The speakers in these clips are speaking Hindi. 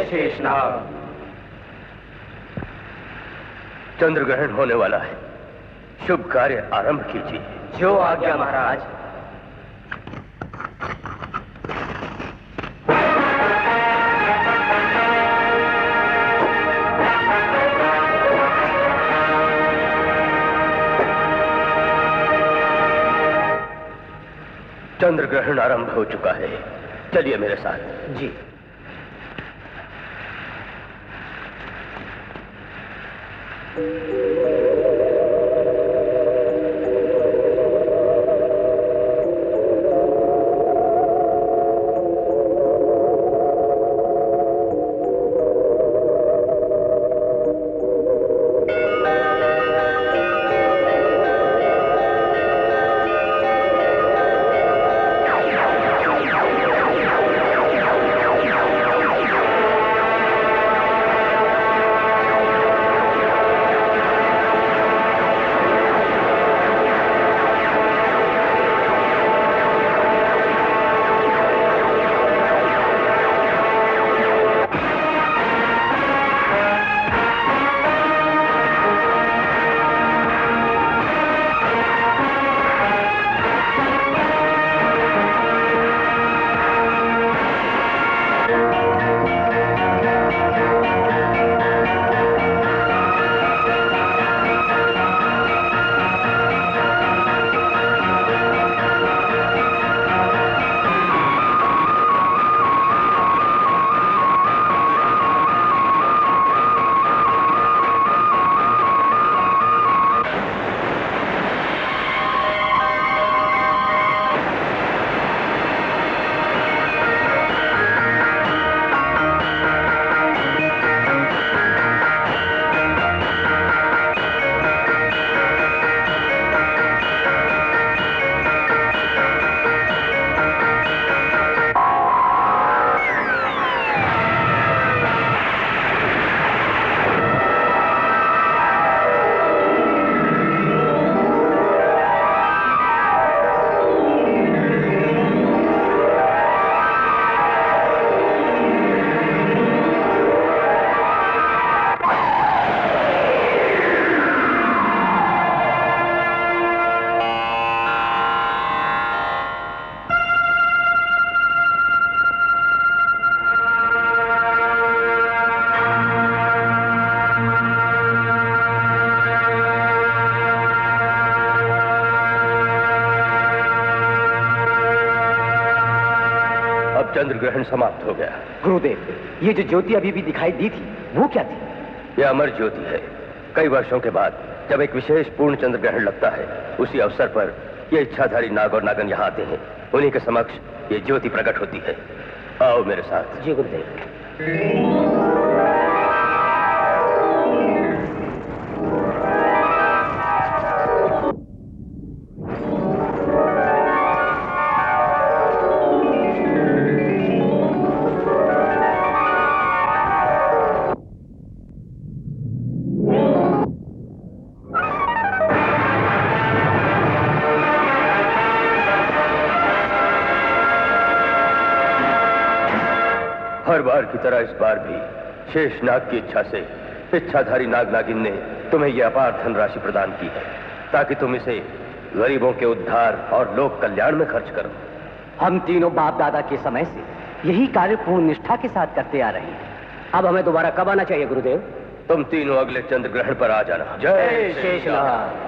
शेषनाग। चंद्र ग्रहण होने वाला है, शुभ कार्य आरंभ कीजिए। जो आज्ञा महाराज। चंद्र ग्रहण आरंभ हो चुका है, चलिए मेरे साथ। जी। चंद्र ग्रहण समाप्त हो गया। गुरुदेव, ये जो ज्योति अभी भी दिखाई दी थी, वो क्या थी? यह अमर ज्योति है। कई वर्षों के बाद जब एक विशेष पूर्ण चंद्र ग्रहण लगता है, उसी अवसर पर ये इच्छाधारी नाग और नागन यहाँ आते हैं। उन्हीं के समक्ष ये ज्योति प्रकट होती है। आओ मेरे साथ। जी गुरुदेव। हर बार की तरह इस बार भी शेष नाग की इच्छा से इच्छाधारी नाग नागिन ने तुम्हें यह अपार धनराशि प्रदान की है, ताकि तुम इसे गरीबों के उद्धार और लोक कल्याण में खर्च करो। हम तीनों बाप दादा के समय से यही कार्य पूर्ण निष्ठा के साथ करते आ रहे हैं। अब हमें दोबारा कब आना चाहिए गुरुदेव? तुम तीनों अगले चंद्र ग्रहण पर आ जाना। जय शेषनाग।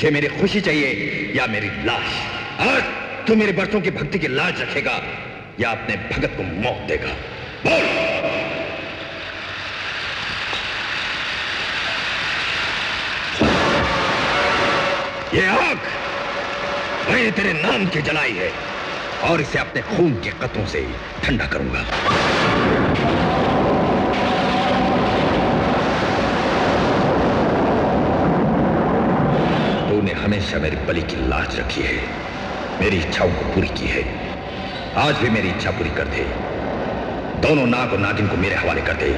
तुझे मेरी खुशी चाहिए या मेरी लाश? आज तू मेरे बरसों की भक्ति की लाज रखेगा या अपने भगत को मौत देगा? बोल। ये आग मैंने तेरे नाम की जलाई है और इसे अपने खून के कतरों से ठंडा करूंगा। तूने हमेशा मेरी बलि की लाज रखी है, मेरी इच्छाओं को पूरी की है। आज भी मेरी इच्छा पूरी कर दे। दोनों नाग और नागिन को मेरे हवाले कर दे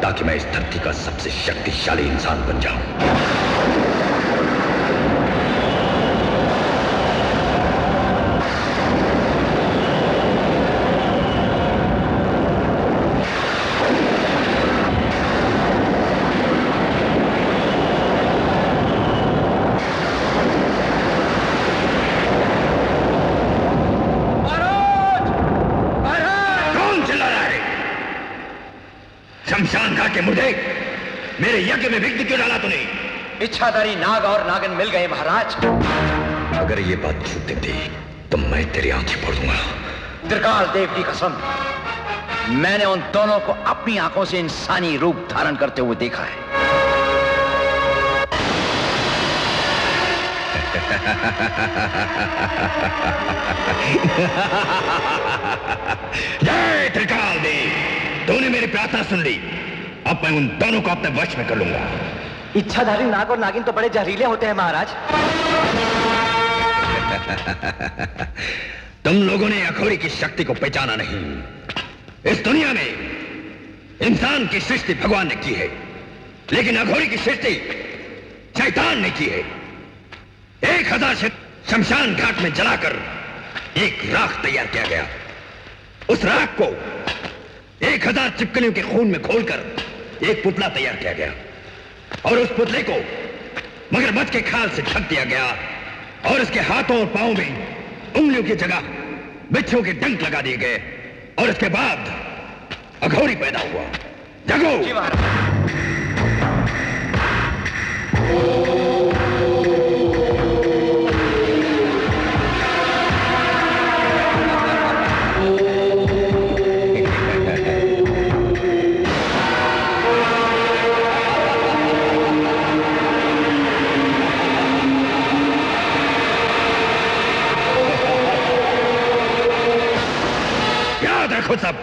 ताकि मैं इस धरती का सबसे शक्तिशाली इंसान बन जाऊं। शमशान घाट के मुर्दे, मेरे यज्ञ में विघ्न क्यों डाला तूने? इच्छाधारी नाग और नागिन मिल गए महाराज। अगर ये बात झूठ निकली तो मैं तेरी आंखें फोड़ दूंगा। त्रिकाल देव की कसम, मैंने उन दोनों को अपनी आंखों से इंसानी रूप धारण करते हुए देखा है। जय त्रिकाल देव, तूने मेरी प्रार्थना सुन ली। अब मैं उन दोनों को अपने वश में कर लूंगा। इच्छाधारी नाग और नागिन तो बड़े जहरीले होते हैं महाराज। तुम लोगों ने अघोरी की शक्ति को पहचाना नहीं। इस दुनिया में इंसान की सृष्टि भगवान ने की है, लेकिन अघोरी की सृष्टि शैतान ने की है। 1000 शमशान घाट में जलाकर एक राख तैयार किया गया। उस राख को 1000 चिपकलियों के खून में खोलकर एक पुतला तैयार किया गया और उस पुतले को मगरमच्छ के खाल से ढक दिया गया और उसके हाथों और पांवों में उंगलियों की जगह बिच्छू के डंक लगा दिए गए और उसके बाद अघोरी पैदा हुआ। जगो। देखो सब,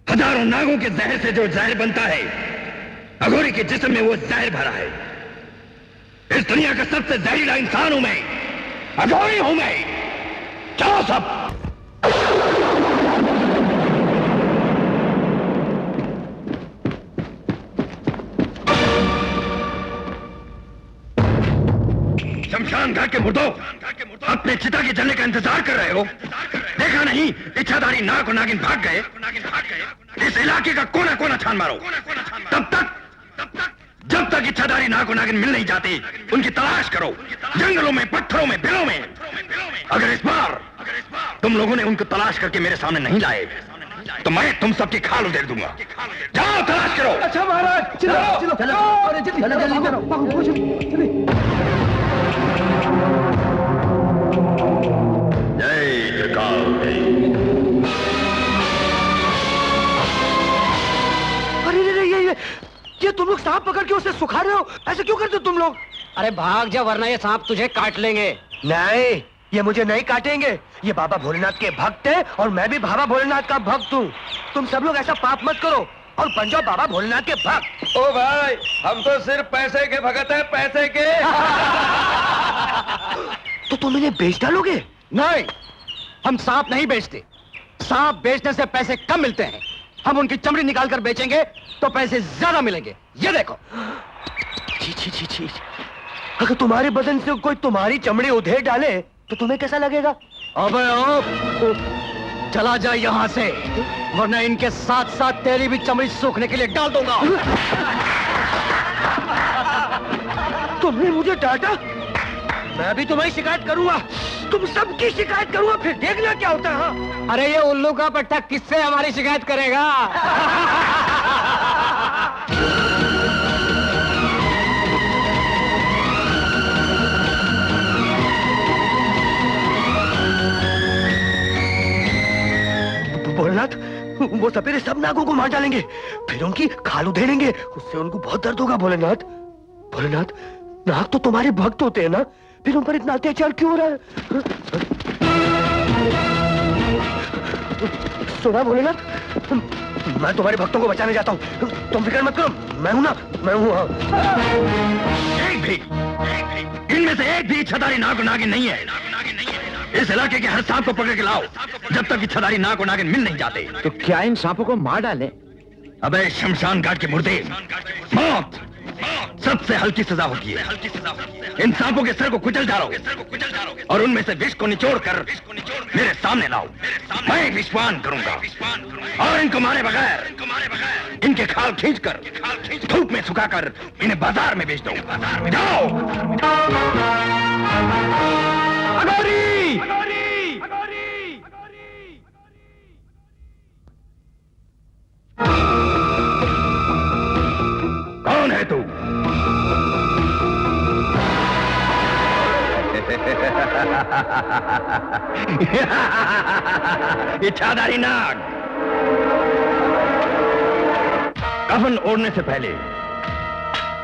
हजारों नागों के जहर से जो जहर बनता है, अघोरी के जिस्म में वो जहर भरा है। इस दुनिया का सबसे जहरीला इंसान हूं मैं, अघोरी हूं मैं। चलो सब। शमशान घाट के मुर्दों, अपने चिता के जलने का इंतजार कर रहे हो? देखा नहीं इच्छाधारी नाग और नागिन भाग गए? इस इलाके का कोना कोना छान मारो। जब तक इच्छाधारी नाग और नागिन मिल नहीं जाते, उनकी तलाश करो, जंगलों में, पत्थरों में, बिलों में। अगर इस बार तुम लोगों ने उनको तलाश करके मेरे सामने नहीं लाए तो मैं तुम सबकी खाल उधेड़ दूंगा। जाओ तलाश करो। अच्छा महाराज, चलो चलो जय त्रिकाल देव। अरे ये तुम लोग सांप पकड़ के उसे सुखा रहे हो? ऐसे क्यों करते हो तुम लोग? अरे भाग जा, वरना ये सांप तुझे काट लेंगे। नहीं, ये मुझे नहीं काटेंगे। ये बाबा भोलेनाथ के भक्त हैं और मैं भी बाबा भोलेनाथ का भक्त हूँ। तुम सब लोग ऐसा पाप मत करो और बन जाओ बाबा भोलेनाथ के भक्त। ओ भाई, हम तो सिर्फ पैसे के भगत हैं, पैसे के। तो तुम इन्हें बेच डालोगे? नहीं, हम सांप नहीं बेचते। सांप बेचने से पैसे कम मिलते हैं। हम उनकी चमड़ी निकाल कर बेचेंगे तो पैसे ज्यादा मिलेंगे। ये देखो। छी छी छी छी। अगर तुम्हारे बदन से कोई तुम्हारी चमड़ी उधेड़ डाले तो तुम्हें कैसा लगेगा? अबे ओ, चला जा यहाँ से, वरना इनके साथ साथ तेरी भी चमड़ी सूखने के लिए डाल दूंगा। तुमने मुझे डांटा? मैं भी तुम्हारी शिकायत करूंगा। तुम सबकी शिकायत करूंगा, फिर देखना क्या होता है। हाँ? अरे ये उल्लू का पट्टा किससे हमारी शिकायत करेगा? भोलेनाथ, वो सपेरे सब नागों को मार डालेंगे, फिर उनकी खाल उधेड़ेंगे, उससे उनको बहुत दर्द होगा। भोलेनाथ, भोलेनाथ, नाग तो तुम्हारे भक्त होते हैं ना, फिर उन पर इतना अत्याचार क्यों हो रहा है? सुना भोलेनाथ, मैं तुम्हारे भक्तों को बचाने जाता हूँ, तुम फिक्र मत करो, मैं हूं ना, मैं हूं। एक भी इनमें से एक भी इच्छाधारी नाग नागिन नहीं है। इस इलाके के हर सांप को पकड़ के लाओ, जब तक इच्छाधारी नाग नागिन मिल नहीं जाते। तो क्या इन सांपों को मार डाले? अबे शमशान घाट के मुर्दे, मौत सबसे हल्की सजा होती है। इन सांपों के सर को कुचल डालो और उनमें से विष को निचोड़ कर मेरे सामने लाओ। मैं विषपान करूंगा और इनको मारे बगैर इनके खाल खींचकर धूप में सुखाकर इन्हें बाजार में बेच दो। जाओ। अघोरी! कौन है तू? इच्छाधारी नाग, कफन ओढ़ने से पहले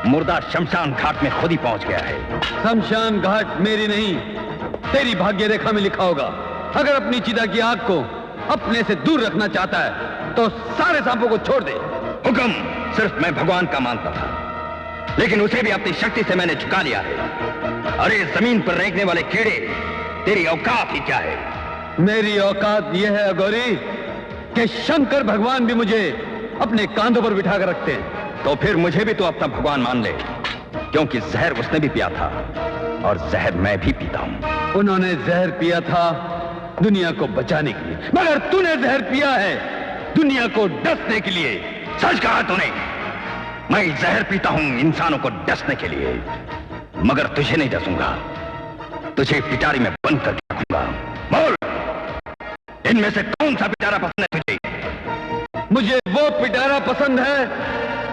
मुर्दा शमशान घाट में खुद ही पहुंच गया है। शमशान घाट मेरी नहीं, तेरी भाग्य रेखा में लिखा होगा। अगर अपनी चिता की आग को अपने से दूर रखना चाहता है तो सारे सांपों को छोड़ दे। हुक्म सिर्फ मैं भगवान का मानता था, लेकिन उसे भी अपनी शक्ति से मैंने झुका लिया है। अरे जमीन पर रेंगने वाले कीड़े, तेरी औकात ही क्या है? मेरी औकात यह है अघोरी कि शंकर भगवान भी मुझे अपने कांधों पर बिठा कर रखते हैं। तो फिर मुझे भी तो अपना भगवान मान ले, क्योंकि जहर उसने भी पिया था और जहर मैं भी पीता हूं। उन्होंने जहर पिया था दुनिया को बचाने के लिए, मगर तूने जहर पिया है दुनिया को डसने के लिए। सच कहा तूने। मैं जहर पीता हूं इंसानों को डसने के लिए, मगर तुझे नहीं डसूंगा। तुझे पिटारी में बंद करके रखूंगा। बोल, इनमें से कौन सा पिटारा पसंद है तुझे? मुझे वो पिटारा पसंद है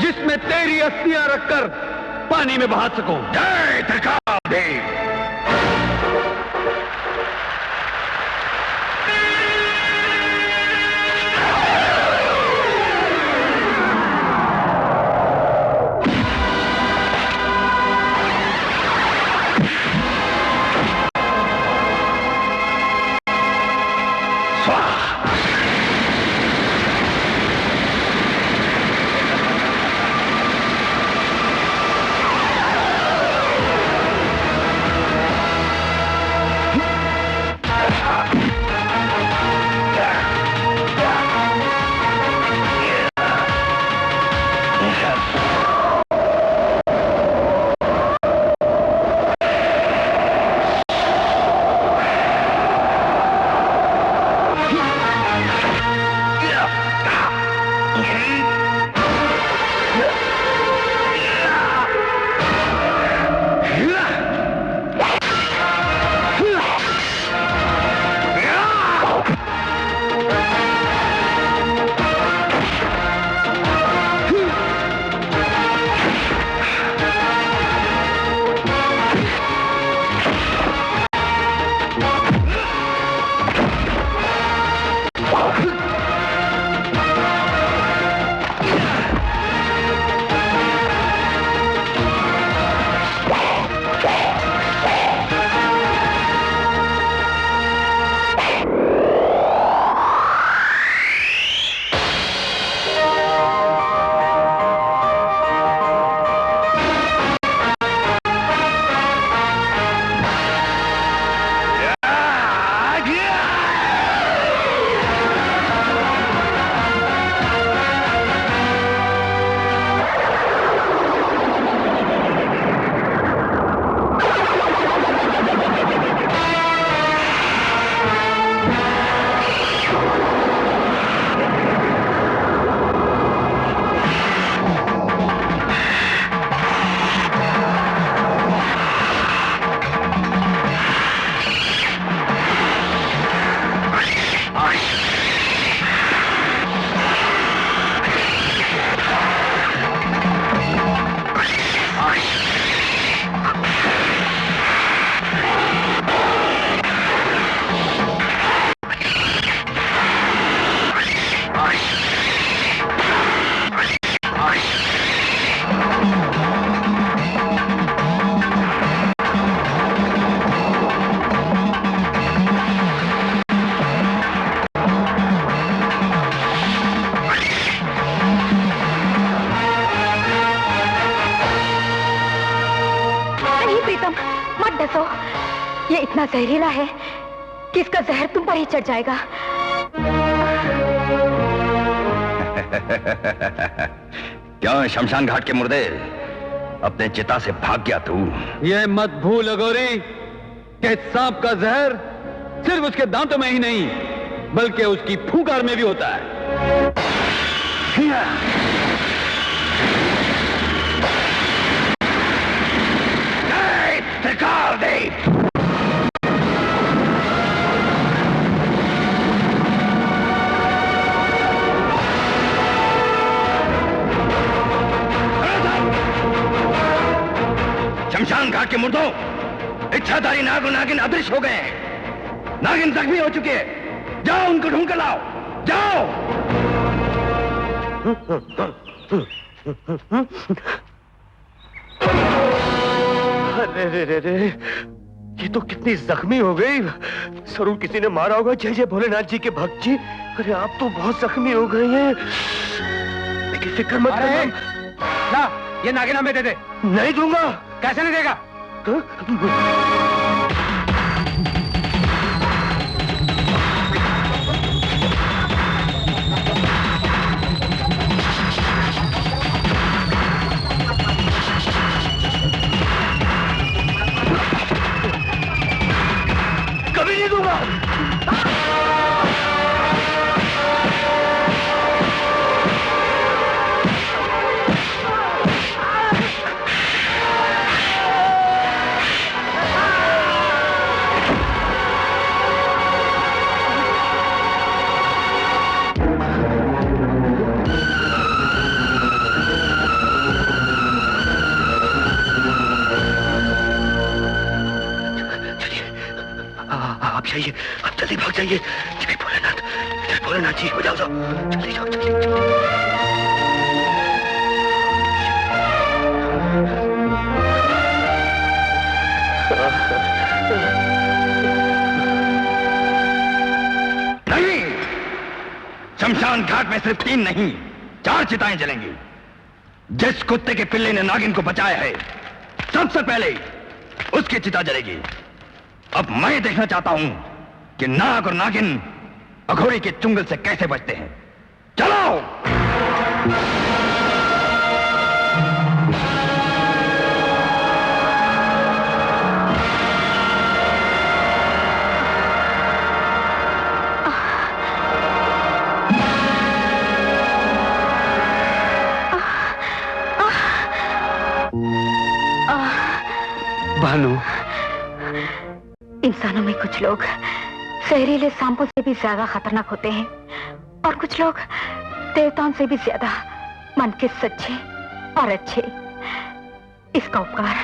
जिसमें तेरी अस्थियां रखकर पानी में बहा सकूं। जय त्रिकालदेव। ये इतना जहरीला है कि इसका जहर तुम पर ही चढ़ जाएगा। क्यों शमशान घाट के मुर्दे, अपने चिता से भाग गया तू? ये मत भूल अघोरी कि सांप का जहर सिर्फ उसके दांतों में ही नहीं बल्कि उसकी फूंकार में भी होता है। त्रिकाल देव! शमशान घाट के मुर्दों, इच्छाधारी नाग और नागिन अदृश्य हो गए हैं। नागिन जख्मी हो चुके हैं। जाओ उनको ढूंढ कर लाओ, जाओ। अरे रे रे रे, ये तो कितनी जख्मी हो गई। जरूर किसी ने मारा होगा। जय जय भोलेनाथ जी के भक्त जी। अरे आप तो बहुत जख्मी हो गए हैं। लेकिन फिक्र मत करना। ला, ये नागिन हमें दे दे। नहीं दूंगा। कैसे नहीं देगा? कभी नहीं दूंगा। आप जाइए, आप जल्दी भाग जाइए। जय भोलेनाथ, जय भोलेनाथ जी। जाओ जाओ, जल्दी जाओ, जल्दी। नहीं, शमशान घाट में सिर्फ 3 नहीं 4 चिताएं जलेंगी। जिस कुत्ते के पिल्ले ने नागिन को बचाया है, सबसे पहले उसकी चिता जलेगी। अब मैं देखना चाहता हूं कि नाग और नागिन अघोरी के चुंगल से कैसे बचते हैं। चलो! भानु, इंसानों में कुछ लोग जहरीले सांपों से भी ज्यादा खतरनाक होते हैं और कुछ लोग देवताओं से भी ज्यादा मन के सच्चे और अच्छे। इसका उपकार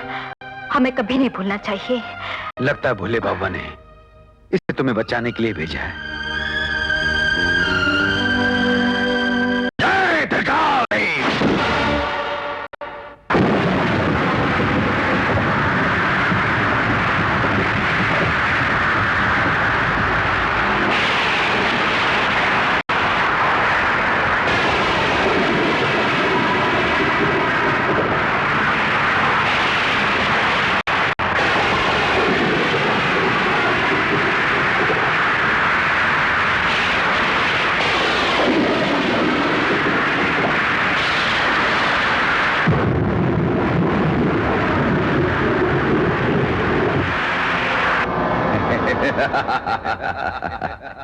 हमें कभी नहीं भूलना चाहिए। लगता है भोले बाबा ने इसे तुम्हें बचाने के लिए भेजा है। जय त्रिकाल देव!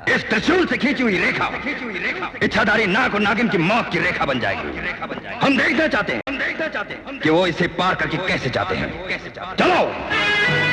इस त्रिशूल से खींची हुई रेखा इच्छाधारी नाग और नागिन की मौत की रेखा बन जाएगी। हम देखना चाहते हैं कि वो इसे पार करके कैसे जाते हैं। चलो!